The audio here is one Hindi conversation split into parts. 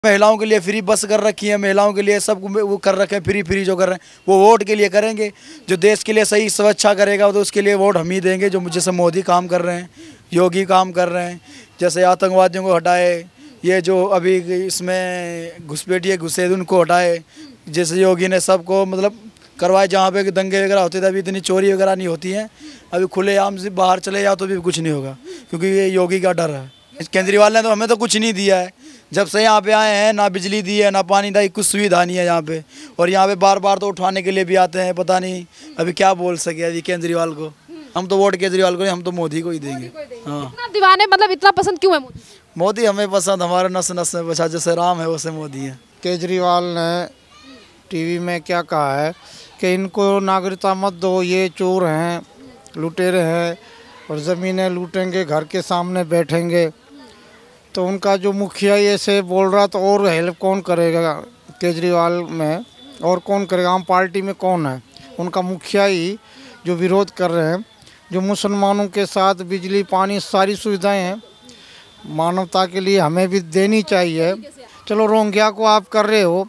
महिलाओं के लिए फ्री बस कर रखी है, महिलाओं के लिए सब वो कर रखे हैं, फ्री जो कर रहे हैं वो वोट के लिए करेंगे। जो देश के लिए सही सुरक्षा करेगा तो उसके लिए वोट हम ही देंगे। जो जैसे मोदी काम कर रहे हैं, योगी काम कर रहे हैं, जैसे आतंकवादियों को हटाए, ये जो अभी इसमें घुसपैठिए घुसे उनको हटाए, जैसे योगी ने सबको मतलब करवाए। जहाँ पे दंगे वगैरह होते थे अभी इतनी चोरी वगैरह नहीं होती हैं। अभी खुलेआम से बाहर चले जाओ तो भी कुछ नहीं होगा, क्योंकि ये योगी का डर है। केजरीवाल ने तो हमें तो कुछ नहीं दिया है, जब से यहाँ पे आए हैं ना बिजली दी है ना पानी दी, कुछ सुविधा नहीं है यहाँ पे। और यहाँ पे बार बार तो उठाने के लिए भी आते हैं, पता नहीं अभी क्या बोल सके अभी केजरीवाल को। हम तो वोट केजरीवाल को नहीं, हम तो मोदी को ही देंगे। हाँ, इतना दीवाने मतलब इतना पसंद क्यों है मोदी? मोदी हमें पसंद, हमारे नस नस में बचा, जैसे राम है वैसे मोदी है। केजरीवाल ने टीवी में क्या कहा है कि इनको नागरिकता मत दो, ये चोर हैं, लुटेरे हैं और ज़मीनें लूटेंगे, घर के सामने बैठेंगे। तो उनका जो मुखिया ये से बोल रहा, तो और हेल्प कौन करेगा केजरीवाल में, और कौन करेगा? आम पार्टी में कौन है? उनका मुखिया ही जो विरोध कर रहे हैं। जो मुसलमानों के साथ बिजली पानी सारी सुविधाएं हैं, मानवता के लिए हमें भी देनी चाहिए। चलो रोहिंग्या को आप कर रहे हो,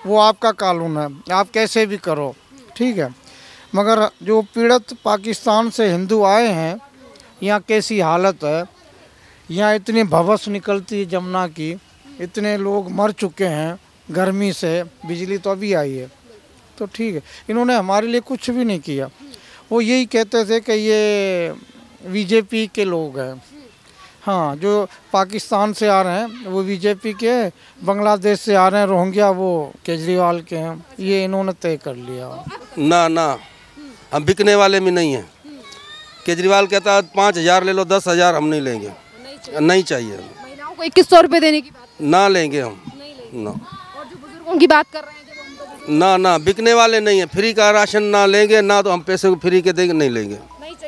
वो आपका कानून है, आप कैसे भी करो, ठीक है। मगर जो पीड़ित पाकिस्तान से हिंदू आए हैं, यहाँ कैसी हालत है, यहाँ इतनी भवस निकलती है जमुना की, इतने लोग मर चुके हैं गर्मी से, बिजली तो अभी आई है। तो ठीक है, इन्होंने हमारे लिए कुछ भी नहीं किया। वो यही कहते थे कि ये बीजेपी के लोग हैं। हाँ, जो पाकिस्तान से आ रहे हैं वो बीजेपी के, बांग्लादेश से आ रहे हैं रोहिंग्या वो केजरीवाल के हैं। ये इन्होंने तय कर लिया। ना हम बिकने वाले में नहीं हैं। केजरीवाल कहता है 5,000 ले लो, 10,000 हम नहीं लेंगे, नहीं चाहिए। महिलाओं को 2100 रुपए देने की बात ना लेंगे हम, ना। और जो बुजुर्गों की बात कर रहे हैं ना बिकने वाले नहीं है। फ्री का राशन ना लेंगे, ना तो हम पैसे को फ्री के देंगे, नहीं लेंगे,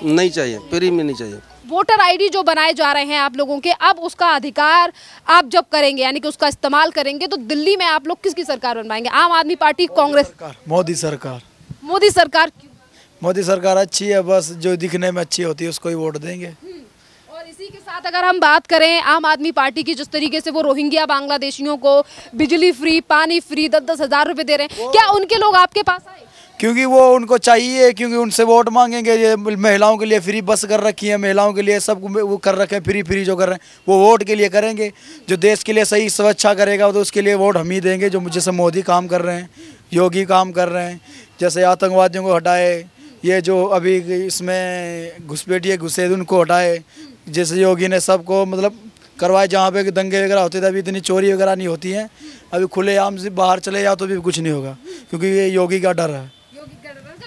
नहीं चाहिए, फ्री में नहीं चाहिए। वोटर आईडी जो बनाए जा रहे हैं आप लोगों के, अब उसका अधिकार आप जब करेंगे, यानी कि उसका इस्तेमाल करेंगे, तो दिल्ली में आप लोग किसकी सरकार बनवाएंगे? आम आदमी पार्टी, कांग्रेस? मोदी सरकार। मोदी सरकार क्यों? मोदी सरकार अच्छी है, बस जो दिखने में अच्छी होती है उसको ही वोट देंगे। और इसी के साथ अगर हम बात करें आम आदमी पार्टी की, जिस तरीके से वो रोहिंग्या बांग्लादेशियों को बिजली फ्री, पानी फ्री, 10-10 हज़ार रुपए दे रहे हैं, क्या उनके लोग आपके पास आए? क्योंकि वो उनको चाहिए, क्योंकि उनसे वोट मांगेंगे। ये महिलाओं के लिए फ्री बस कर रखी है, महिलाओं के लिए सब वो कर रखे हैं, फ्री जो कर रहे हैं वो वोट के लिए करेंगे। जो देश के लिए सही सुरक्षा करेगा तो उसके लिए वोट हम ही देंगे। जो जैसे मोदी काम कर रहे हैं, योगी काम कर रहे हैं, जैसे आतंकवादियों को हटाए, ये जो अभी इसमें घुसपैठिए घुसे उनको हटाए, जैसे योगी ने सबको मतलब करवाए। जहाँ पे दंगे वगैरह होते थे अभी इतनी चोरी वगैरह नहीं होती हैं। अभी खुलेआम से बाहर चले जाओ तो भी कुछ नहीं होगा, क्योंकि ये योगी का डर है।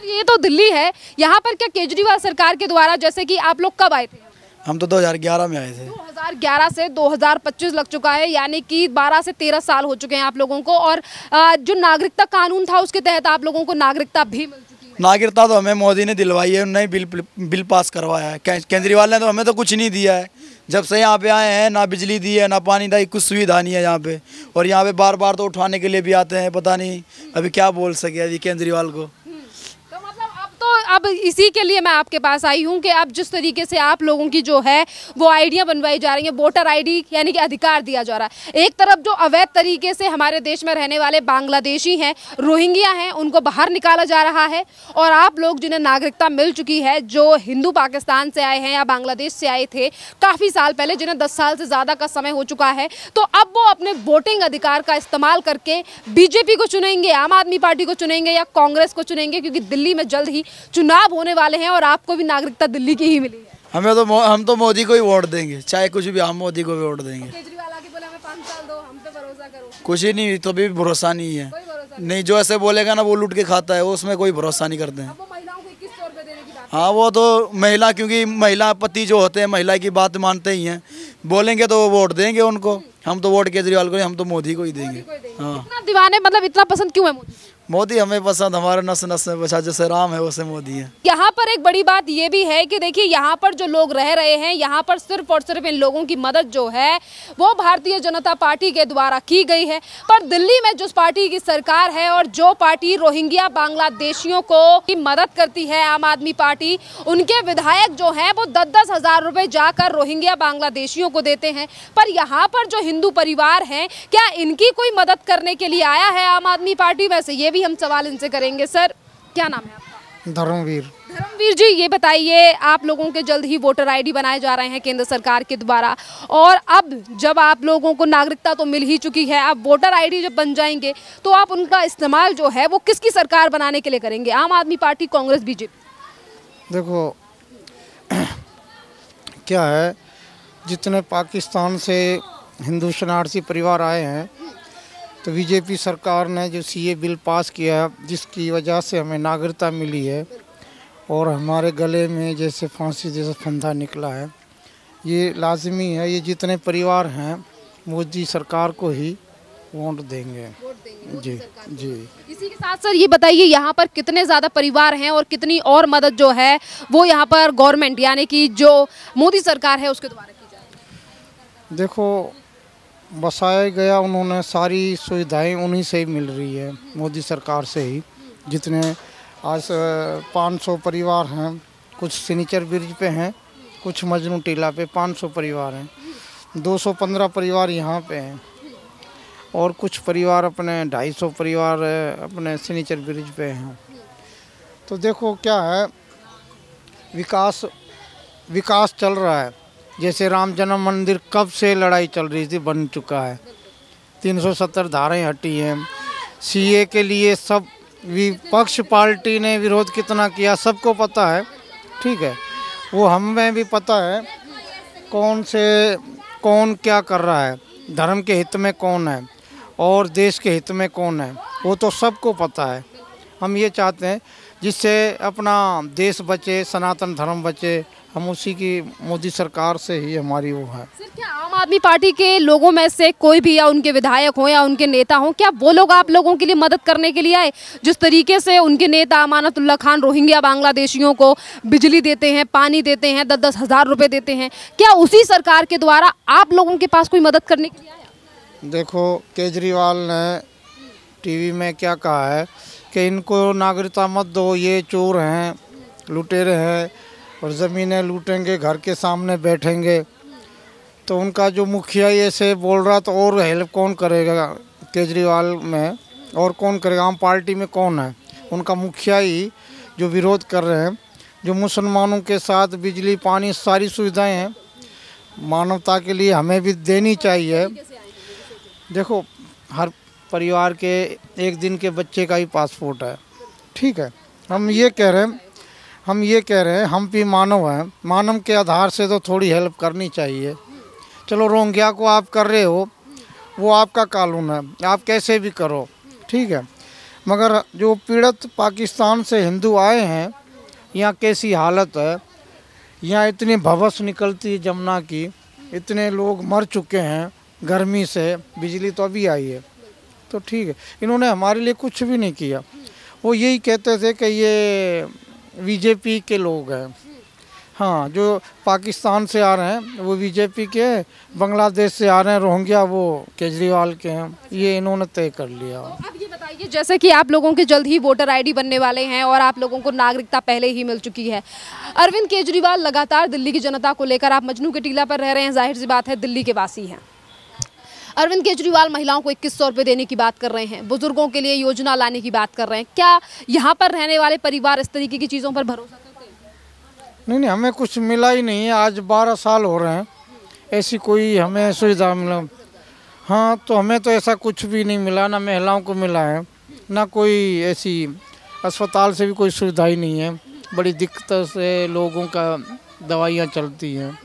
ये तो दिल्ली है, यहाँ पर क्या केजरीवाल सरकार के द्वारा, जैसे कि आप लोग कब आए थे? हम तो 2011 में आए थे। 2011 से 2025 लग चुका है, यानी कि 12 से 13 साल हो चुके हैं आप लोगों को। और जो नागरिकता कानून था उसके तहत आप लोगों को नागरिकता भी मिल चुकी है। नागरिकता तो हमें मोदी ने दिलवाई है, उन्होंने बिल पास करवाया है। केजरीवाल ने तो हमें तो कुछ नहीं दिया है, जब से यहाँ पे आए हैं ना बिजली दी है ना पानी दी, कुछ सुविधा नहीं है यहाँ पे। और यहाँ पे बार बार तो उठाने के लिए भी आते हैं, पता नहीं अभी क्या बोल सके अभी केजरीवाल को। अब इसी के लिए मैं आपके पास आई हूं कि अब जिस तरीके से आप लोगों की जो है वो आईडियां बनवाई जा रही हैं, वोटर आईडी यानी कि अधिकार दिया जा रहा है। एक तरफ जो अवैध तरीके से हमारे देश में रहने वाले बांग्लादेशी हैं, रोहिंग्या हैं, उनको बाहर निकाला जा रहा है। और आप लोग जिन्हें नागरिकता मिल चुकी है, जो हिंदू पाकिस्तान से आए हैं या बांग्लादेश से आए थे काफ़ी साल पहले, जिन्हें 10 साल से ज़्यादा का समय हो चुका है, तो अब वो अपने वोटिंग अधिकार का इस्तेमाल करके बीजेपी को चुनेंगे, आम आदमी पार्टी को चुनेंगे या कांग्रेस को चुनेंगे, क्योंकि दिल्ली में जल्द ही चुनाव होने वाले हैं और आपको भी नागरिकता दिल्ली की ही मिली है। हम तो मोदी को ही वोट देंगे, चाहे कुछ भी, हम मोदी को भी वोट देंगे। केजरीवाल आके बोले हमें 5 साल दो, हम पे भरोसा करो। कुछ ही नहीं, तो भी भरोसा नहीं है। नहीं, जो ऐसे बोलेगा ना वो लूट के खाता है, वो उसमें कोई भरोसा नहीं करते हैं। वो महिलाओं को 2100 रुपए देने की बात। हाँ, वो तो महिला, क्योंकि महिला पति जो होते हैं महिला की बात मानते ही हैं, बोलेंगे तो वो वोट देंगे उनको। हम तो वोट केजरीवाल को नहीं, हम तो मोदी को ही देंगे। हाँ, इतना दीवाने मतलब इतना पसंद क्यों है मोदी? मोदी हमें पसंद, हमारे नस नस में बसा, जैसे राम है वैसे मोदी है। यहाँ पर एक बड़ी बात ये भी है कि देखिए यहाँ पर जो लोग रह रहे हैं, यहाँ पर सिर्फ और सिर्फ इन लोगों की मदद जो है वो भारतीय जनता पार्टी के द्वारा की गई है। पर दिल्ली में जिस पार्टी की सरकार है और जो पार्टी रोहिंग्या बांग्लादेशियों को की मदद करती है, आम आदमी पार्टी, उनके विधायक जो हैं वो 10-10 हज़ार रुपए जाकर रोहिंग्या बांग्लादेशियों को देते हैं। पर यहाँ पर जो हिंदू परिवार हैं, क्या इनकी कोई मदद करने के लिए आया है आम आदमी पार्टी? वैसे ये भी हम सवाल इनसे करेंगे। सर, क्या नाम है आपका? धर्मवीर। धर्मवीर जी, ये बताइए, आप लोगों के जल्द ही वोटर आईडी बनाए जा रहे हैं केंद्र सरकार के द्वारा, और अब जब आप लोगों को नागरिकता तो मिल ही चुकी है, अब वोटर आईडी जब बन जाएंगे तो आप उनका इस्तेमाल जो है वो किसकी सरकार बनाने के लिए करेंगे? आम आदमी पार्टी, कांग्रेस, बीजेपी? देखो क्या है, जितने पाकिस्तान से हिंदू शरणार्थी परिवार आए हैं, तो बीजेपी सरकार ने जो सीए बिल पास किया है, जिसकी वजह से हमें नागरिकता मिली है और हमारे गले में जैसे फांसी जैसा फंदा निकला है, ये लाजमी है। ये जितने परिवार हैं मोदी सरकार को ही वोट देंगे। जी जी। इसी के साथ सर ये बताइए, यहाँ पर कितने ज़्यादा परिवार हैं और कितनी और मदद जो है वो यहाँ पर गवर्नमेंट यानी कि जो मोदी सरकार है उसके द्वारा की जाए? देखो, बसाया गया उन्होंने सारी सुविधाएं उन्हीं से ही मिल रही है, मोदी सरकार से ही। जितने आज 500 परिवार हैं, कुछ सिनीचर ब्रिज पे हैं, कुछ मजनू टीला पे 500 परिवार हैं, 215 परिवार यहाँ पे हैं और कुछ परिवार अपने 250 परिवार अपने सिनीचर ब्रिज पे हैं। तो देखो क्या है, विकास चल रहा है। जैसे राम जन्म मंदिर कब से लड़ाई चल रही थी, बन चुका है, 370 धाराएं हटी हैं। सीए के लिए सब विपक्ष पार्टी ने विरोध कितना किया सबको पता है, ठीक है, वो हमें भी पता है कौन क्या कर रहा है, धर्म के हित में कौन है और देश के हित में कौन है, वो तो सबको पता है। हम ये चाहते हैं जिससे अपना देश बचे, सनातन धर्म बचे, हम उसी की मोदी सरकार से ही हमारी वो है। सर, क्या आम आदमी पार्टी के लोगों में से कोई भी, या उनके विधायक हो या उनके नेता हो, क्या वो लोग आप लोगों के लिए मदद करने के लिए आए? जिस तरीके से उनके नेता अमानतुल्लाह खान रोहिंग्या बांग्लादेशियों को बिजली देते हैं, पानी देते हैं, 10-10 हज़ार रुपए देते हैं, क्या उसी सरकार के द्वारा आप लोगों के पास कोई मदद करने के लिए आया? देखो, केजरीवाल ने टीवी में क्या कहा है कि इनको नागरिकता मत दो, ये चोर हैं, लुटेरे हैं और ज़मीनें लूटेंगे, घर के सामने बैठेंगे। तो उनका जो मुखिया ये से बोल रहा, तो और हेल्प कौन करेगा केजरीवाल में, और कौन करेगा? आम पार्टी में कौन है? उनका मुखिया ही जो विरोध कर रहे हैं। जो मुसलमानों के साथ बिजली पानी सारी सुविधाएं हैं, मानवता के लिए हमें भी देनी चाहिए। देखो, हर परिवार के एक दिन के बच्चे का ही पासपोर्ट है, ठीक है। हम ये कह रहे हैं हम भी मानव हैं, मानव के आधार से तो थोड़ी हेल्प करनी चाहिए। चलो, रोहिंग्या को आप कर रहे हो, वो आपका कानून है, आप कैसे भी करो, ठीक है, मगर जो पीड़ित पाकिस्तान से हिंदू आए हैं, यहाँ कैसी हालत है, यहाँ इतनी भवस निकलती है जमुना की, इतने लोग मर चुके हैं गर्मी से, बिजली तो अभी आई है, तो ठीक है, इन्होंने हमारे लिए कुछ भी नहीं किया। वो यही कहते थे कि ये बीजेपी के लोग हैं। हाँ, जो पाकिस्तान से आ रहे हैं वो बीजेपी के हैं, बांग्लादेश से आ रहे हैं रोहिंग्या वो केजरीवाल के हैं, ये इन्होंने तय कर लिया। अब ये बताइए, जैसे कि आप लोगों के जल्द ही वोटर आईडी बनने वाले हैं और आप लोगों को नागरिकता पहले ही मिल चुकी है, अरविंद केजरीवाल लगातार दिल्ली की जनता को लेकर, आप मजनू के टीला पर रह रहे हैं, जाहिर सी बात है दिल्ली के वासी हैं, अरविंद केजरीवाल महिलाओं को 2100 रुपये देने की बात कर रहे हैं, बुजुर्गों के लिए योजना लाने की बात कर रहे हैं। क्या यहाँ पर रहने वाले परिवार इस तरीके की चीज़ों पर भरोसा करते हैं? नहीं, हमें कुछ मिला ही नहीं है। आज 12 साल हो रहे हैं, ऐसी कोई हमें सुविधा मिला। हाँ, तो हमें तो ऐसा कुछ भी नहीं मिला, ना महिलाओं को मिला है, ना कोई ऐसी अस्पताल से भी कोई सुविधा ही नहीं है। बड़ी दिक्कत से लोगों का दवाइयाँ चलती हैं।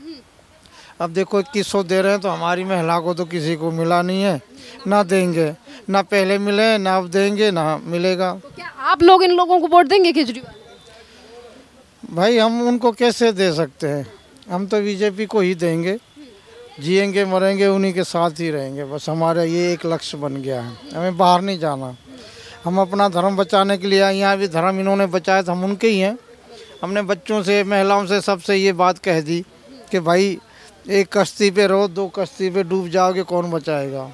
अब देखो, 2100 दे रहे हैं, तो हमारी महिला को तो किसी को मिला नहीं है, ना देंगे, ना पहले मिले, ना अब देंगे, ना मिलेगा। तो क्या आप लोग इन लोगों को वोट देंगे केजरीवाल? भाई, हम उनको कैसे दे सकते हैं? हम तो बीजेपी को ही देंगे, जिएंगे मरेंगे उन्हीं के साथ ही रहेंगे, बस हमारा ये एक लक्ष्य बन गया है, हमें बाहर नहीं जाना। हम अपना धर्म बचाने के लिए आए, यहाँ भी धर्म इन्होंने बचाया तो हम उनके ही हैं। हमने बच्चों से, महिलाओं से, सबसे ये बात कह दी कि भाई एक कश्ती पे रहो, दो कश्ती पे डूब जाओगे, कौन बचाएगा।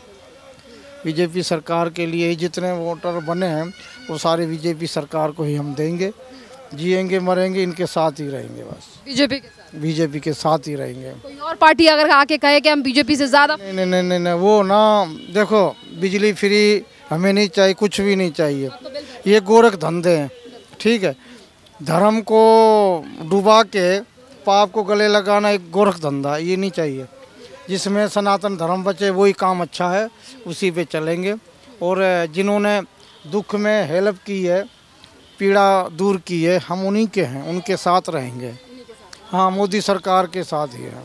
बीजेपी सरकार के लिए ही जितने वोटर बने हैं वो सारे बीजेपी सरकार को ही हम देंगे। जिएंगे मरेंगे इनके साथ ही रहेंगे, बस बीजेपी के साथ ही रहेंगे। कोई और पार्टी अगर आके कहे कि हम बीजेपी से ज़्यादा, नहीं, वो ना देखो, बिजली फ्री हमें नहीं चाहिए, कुछ भी नहीं चाहिए। ये गोरख धंधे हैं, ठीक है। धर्म को डुबा के पाप को गले लगाना एक गोरख धंधा, ये नहीं चाहिए। जिसमें सनातन धर्म बचे वही काम अच्छा है, उसी पे चलेंगे। और जिन्होंने दुख में हेल्प की है, पीड़ा दूर की है, हम उन्हीं के हैं, उनके साथ रहेंगे। हाँ, मोदी सरकार के साथ ही है।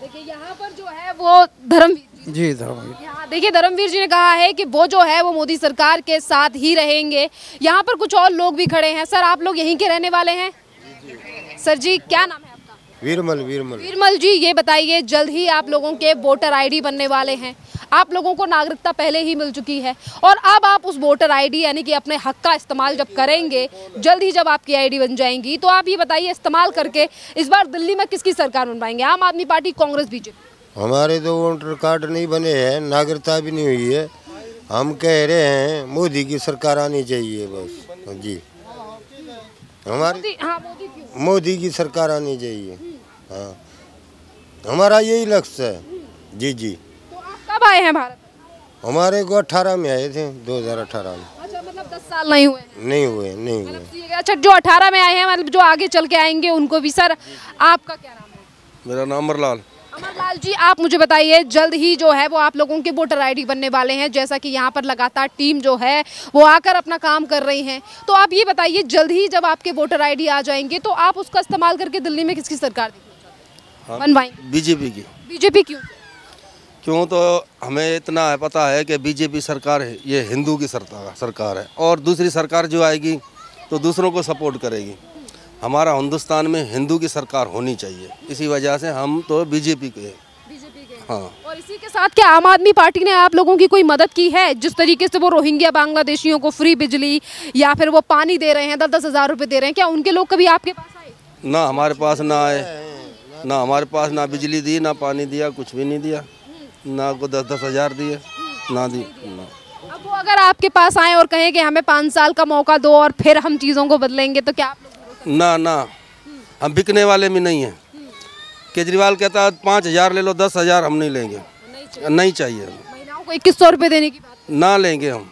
देखिए यहाँ पर जो है वो धर्मवीर जी, धर्मवीर। यहाँ देखिए धर्मवीर जी ने कहा है कि वो जो है वो मोदी सरकार के साथ ही रहेंगे। यहाँ पर कुछ और लोग भी खड़े हैं। सर, आप लोग यहीं के रहने वाले हैं? सर जी, क्या नाम है आपका? वीरमल जी, ये बताइए, जल्द ही आप लोगों के वोटर आईडी बनने वाले हैं। आप लोगों को नागरिकता पहले ही मिल चुकी है और अब आप उस वोटर आईडी यानी कि अपने हक का इस्तेमाल जब करेंगे, जल्द ही जब आपकी आईडी बन जाएंगी, तो आप ये बताइए, इस्तेमाल करके इस बार दिल्ली में किसकी सरकार बनवाएंगे? आम आदमी पार्टी, कांग्रेस, बीजेपी? हमारे तो वोटर कार्ड नहीं बने हैं, नागरिकता भी नहीं हुई है। हम कह रहे हैं मोदी की सरकार आनी चाहिए बस। जी, हमारी मोदी की सरकार आनी चाहिए। हाँ, हमारा यही लक्ष्य है। जी। तो आप कब आए हैं भारत? हमारे को 18 में आए थे, 2018 में। अच्छा, मतलब 10 साल नहीं हुए? नहीं हुए। अच्छा, जो 18 में आए हैं, मतलब जो आगे चल के आएंगे उनको भी। सर, आपका क्या नाम है? मेरा नाम अमरलाल। अमरलाल जी, आप मुझे बताइए, जल्द ही जो है वो आप लोगों के वोटर आईडी बनने वाले हैं, जैसा कि यहाँ पर लगातार टीम जो है वो आकर अपना काम कर रही है। तो आप ये बताइए, जल्द ही जब आपके वोटर आईडी आ जाएंगे तो आप उसका इस्तेमाल करके दिल्ली में किसकी सरकार बनवाएंगे? बीजेपी की। बीजेपी क्यों? तो हमें इतना पता है कि बीजेपी सरकार है, ये हिंदू की सरकार है, और दूसरी सरकार जो आएगी तो दूसरों को सपोर्ट करेगी। हमारा हिंदुस्तान में हिंदू की सरकार होनी चाहिए, इसी वजह से हम तो बीजेपी के हैं। हाँ। और इसी के साथ क्या आम आदमी पार्टी ने आप लोगों की कोई मदद की है? जिस तरीके से वो रोहिंग्या बांग्लादेशियों को फ्री बिजली या फिर वो पानी दे रहे हैं, 10-10 हज़ार रुपए दे रहे हैं, क्या उनके लोग कभी आपके पास आए? ना हमारे पास ना आए, ना हमारे पास ना बिजली दी, ना पानी दिया, कुछ भी नहीं दिया। ना को 10-10 हज़ार दिए, ना दी ना। अब वो अगर आपके पास आए और कहें कि हमें 5 साल का मौका दो और फिर हम चीज़ों को बदलेंगे, तो क्या आप लोग? ना, हम बिकने वाले में नहीं हैं। केजरीवाल कहता है 5,000 ले लो, 10,000 हम नहीं लेंगे, नहीं चाहिए। महिलाओं को 2100 रुपये देने की बात ना लेंगे हम,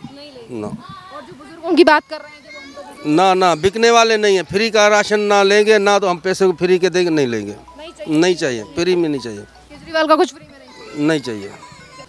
ना। और जो बुजुर्गों की बात कर रहे हैं, ना, बिकने वाले नहीं है। फ्री का राशन ना लेंगे, ना तो हम पैसे को फ्री के देंगे, नहीं लेंगे, नहीं चाहिए, फ्री में नहीं चाहिए। केजरीवाल का कुछ फ्री में नहीं चाहिए।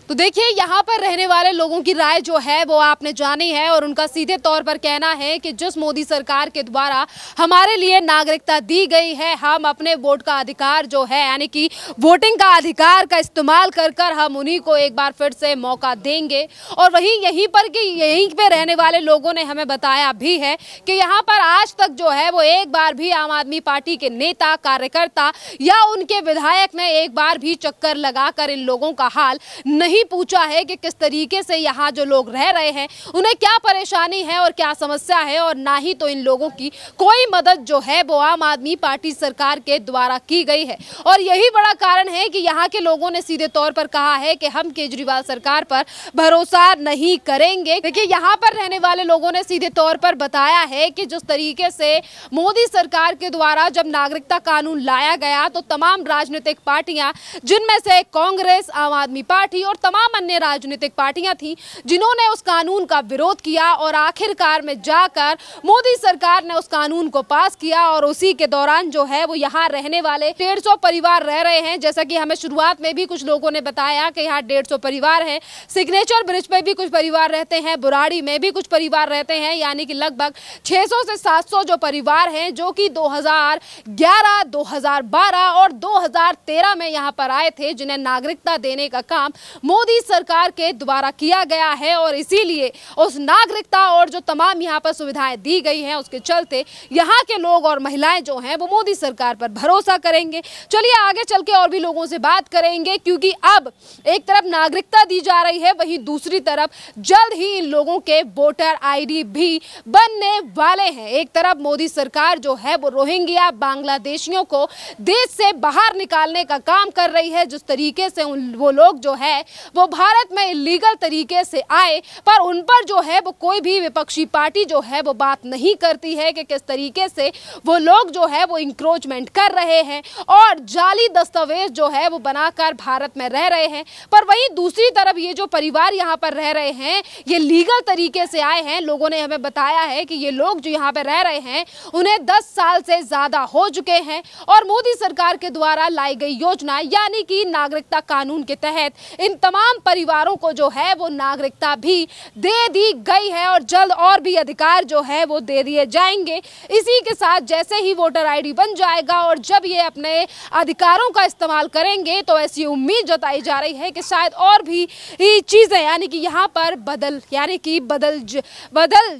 तो देखिए, यहाँ पर रहने वाले लोगों की राय जो है वो आपने जानी है और उनका सीधे तौर पर कहना है कि जिस मोदी सरकार के द्वारा हमारे लिए नागरिकता दी गई है, हम अपने वोट का अधिकार जो है यानी कि वोटिंग का अधिकार का इस्तेमाल कर हम उन्हीं को एक बार फिर से मौका देंगे। और वहीं यहीं पे रहने वाले लोगों ने हमें बताया भी है कि यहाँ पर आज तक जो है वो एक बार भी आम आदमी पार्टी के नेता, कार्यकर्ता या उनके विधायक ने एक बार भी चक्कर लगाकर इन लोगों का हाल नहीं पूछा है कि किस तरीके से यहाँ जो लोग रह रहे हैं उन्हें क्या परेशानी है और क्या समस्या है, और ना ही तो इन लोगों की कोई मदद जो है वो आम आदमी पार्टी सरकार के द्वारा की गई है। और यही बड़ा कारण है कि यहाँ के लोगों ने सीधे तौर पर कहा है कि हम केजरीवाल सरकार पर भरोसा नहीं करेंगे। देखिए, यहाँ पर रहने वाले लोगों ने सीधे तौर पर बताया है कि जिस तरीके से मोदी सरकार के द्वारा जब नागरिकता कानून लाया गया तो तमाम राजनीतिक पार्टियां, जिनमें से कांग्रेस, आम आदमी पार्टी और तमाम अन्य राजनीतिक पार्टियां थी, जिन्होंने उस कानून का विरोध किया और आखिरकार में जाकर मोदी सरकार ने उस कानून को पास किया। और उसी के दौरान जो है वो यहाँ रहने वाले 150 परिवार रह रहे हैं। जैसा कि हमें शुरुआत में भी कुछ लोगों ने बताया कि यहाँ 150 परिवार हैं। सिग्नेचर ब्रिज पे भी कुछ परिवार रहते हैं, बुराड़ी में भी कुछ परिवार रहते हैं, यानी कि लगभग 600 से 700 जो परिवार हैं, जो कि 2011, 2012 और 2013 में यहाँ पर आए थे, जिन्हें नागरिकता देने का काम मोदी सरकार के द्वारा किया गया है और इसीलिए उस नागरिकता और जो तमाम यहाँ पर सुविधाएं दी गई हैं उसके चलते यहाँ के लोग और महिलाएं जो हैं वो मोदी सरकार पर भरोसा करेंगे। चलिए आगे चल के और भी लोगों से बात करेंगे, क्योंकि अब एक तरफ नागरिकता दी जा रही है, वहीं दूसरी तरफ जल्द ही इन लोगों के वोटर आईडी भी बनने वाले हैं। एक तरफ मोदी सरकार जो है वो रोहिंग्या बांग्लादेशियों को देश से बाहर निकालने का काम कर रही है। जिस तरीके से वो लोग जो है वो भारत में इलीगल तरीके से आए, पर उन पर जो है वो कोई भी विपक्षी पार्टी जो है वो बात नहीं करती है कि किस तरीके से वो लोग जो है वो इंक्रोचमेंट कर रहे हैं और जाली दस्तावेज जो है वो बनाकर भारत में रह रहे हैं। पर वहीं दूसरी तरफ ये जो परिवार यहाँ पर रह रहे हैं ये लीगल तरीके से आए हैं। लोगों ने हमें बताया है कि ये लोग जो यहाँ पर रह रहे हैं उन्हें 10 साल से ज्यादा हो चुके हैं और मोदी सरकार के द्वारा लाई गई योजना यानी कि नागरिकता कानून के तहत इन तमाम परिवारों को जो है वो नागरिकता भी दे दी गई है और जल्द और भी अधिकार जो है वो दे दिए जाएंगे। इसी के साथ जैसे ही वोटर आईडी बन जाएगा और जब ये अपने अधिकारों का इस्तेमाल करेंगे तो ऐसी उम्मीद जताई जा रही है कि शायद और भी चीजें यानी कि यहाँ पर बदल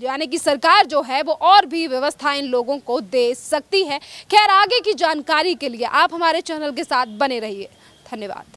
यानी कि सरकार जो है वो और भी व्यवस्था इन लोगों को दे सकती है। खैर आगे की जानकारी के लिए आप हमारे चैनल के साथ बने रहिए। धन्यवाद।